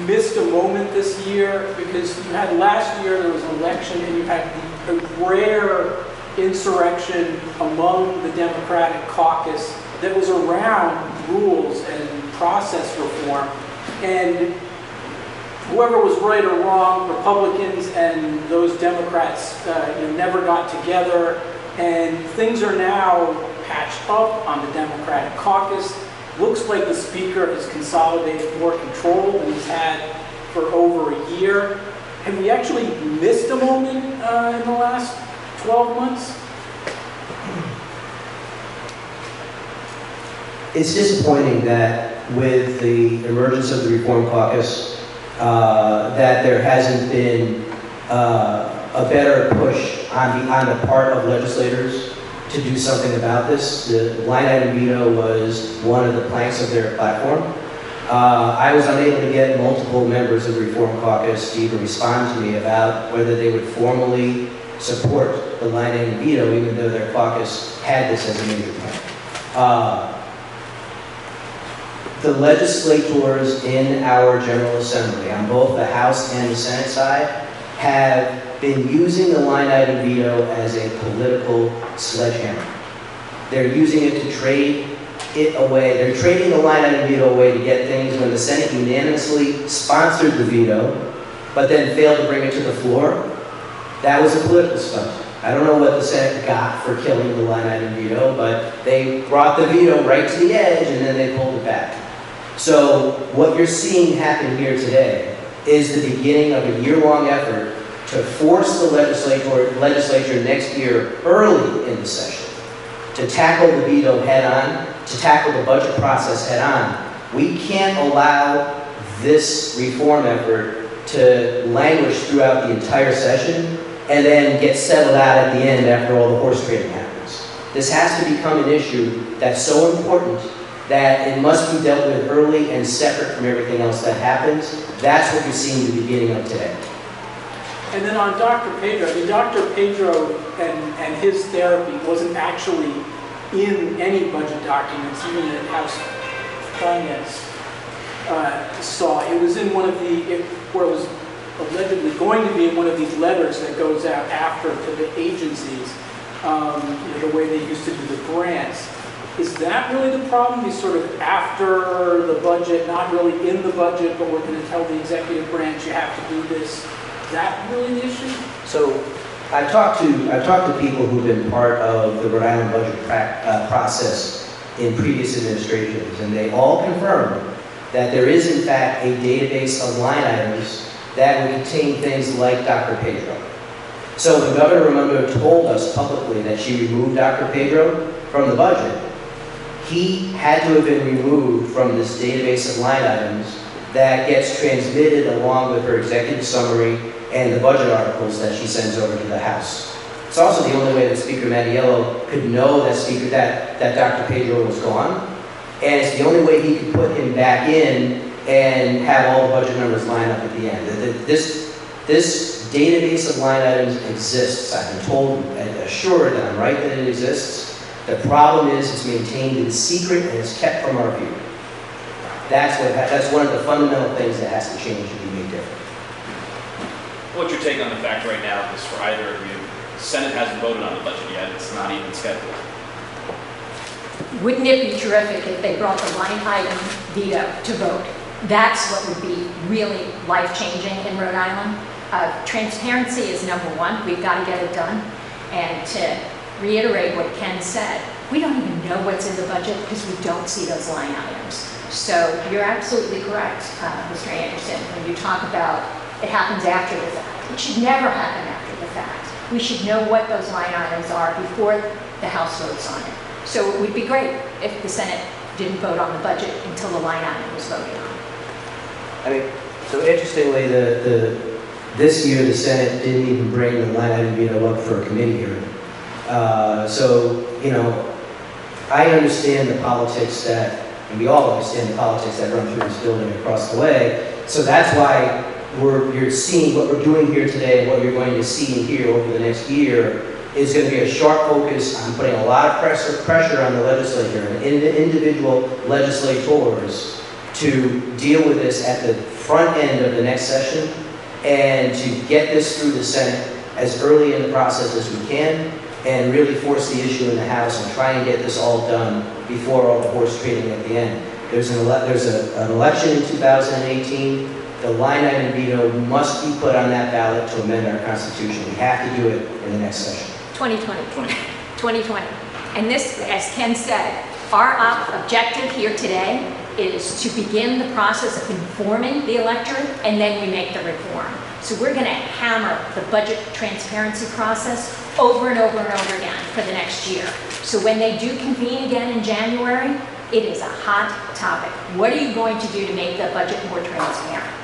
missed a moment this year because you had last year there was an election and you had the rare insurrection among the Democratic caucus that was around rules and process reform, and whoever was right or wrong, Republicans and those Democrats never got together, and things are now patched up on the Democratic caucus. Looks like the speaker has consolidated more control than he's had for over a year. Have we actually missed a moment in the last 12 months? It's disappointing that with the emergence of the Reform Caucus, that there hasn't been a better push on the part of legislators to do something about this. The line item veto was one of the planks of their platform. I was unable to get multiple members of the Reform Caucus to even respond to me about whether they would formally support the line item veto, even though their caucus had this as a major plan. The legislators in our General Assembly, on both the House and the Senate side, have been using the line item veto as a political sledgehammer. They're using it to trade it away. They're trading the line item veto away to get things when the Senate unanimously sponsored the veto, but then failed to bring it to the floor. That was a political stunt. I don't know what the Senate got for killing the line item veto, but they brought the veto right to the edge and then they pulled it back. So what you're seeing happen here today is the beginning of a year-long effort to force the legislature next year early in the session to tackle the veto head-on, to tackle the budget process head-on. We can't allow this reform effort to languish throughout the entire session and then get settled out at the end after all the horse trading happens. This has to become an issue that's so important that it must be dealt with early and separate from everything else that happens. That's what you're seeing the beginning of today. And then on Dr. Pedro, I mean, Dr. Pedro and his therapy wasn't actually in any budget documents, even at House Finance saw. It was in one of where it was allegedly going to be in one of these letters that goes out after to the agencies, the way they used to do the grants. Is that really the problem? He's sort of after the budget, not really in the budget, but we're going to tell the executive branch you have to do this. Is that really the issue? So I've talked to people who've been part of the Rhode Island budget process in previous administrations, and they all confirm that there is in fact a database of line items that will contain things like Dr. Pedro. So when Governor Raimondo told us publicly that she removed Dr. Pedro from the budget, he had to have been removed from this database of line items that gets transmitted along with her executive summary and the budget articles that she sends over to the House. It's also the only way that Speaker Mattiello could know that Dr. Pedro was gone, and it's the only way he could put him back in and have all the budget numbers line up at the end. This database of line items exists. I've been told and assured that I'm right that it exists. The problem is it's maintained in secret and it's kept from our view. That's one of the fundamental things that has to change to be made different. What's your take on the fact right now is for either of you, the Senate hasn't voted on the budget yet, it's not even scheduled. Wouldn't it be terrific if they brought the line item veto to vote? That's what would be really life-changing in Rhode Island. Transparency is number one. We've got to get it done. And to reiterate what Ken said, we don't even know what's in the budget because we don't see those line items. So you're absolutely correct, Mr. Anderson, when you talk about it happens after the fact. It should never happen after the fact. We should know what those line items are before the House votes on it. So it would be great if the Senate didn't vote on the budget until the line item was voted on. I mean, so interestingly, this year the Senate didn't even bring the line item veto up for a committee hearing. I understand the politics and we all understand the politics that run through this building across the way. So that's why you're seeing what we're doing here today, and what you're going to see and hear over the next year is going to be a sharp focus on putting a lot of pressure on the legislature and individual legislators to deal with this at the front end of the next session and to get this through the Senate as early in the process as we can and really force the issue in the House and try and get this all done before all the horse trading at the end. There's an election in 2018. The line item veto must be put on that ballot to amend our Constitution. We have to do it in the next session. 2020. And this, as Ken said, our objective here today is to begin the process of informing the electorate, and then we make the reform. So we're going to hammer the budget transparency process over and over and over again for the next year. So when they do convene again in January, it is a hot topic. What are you going to do to make the budget more transparent?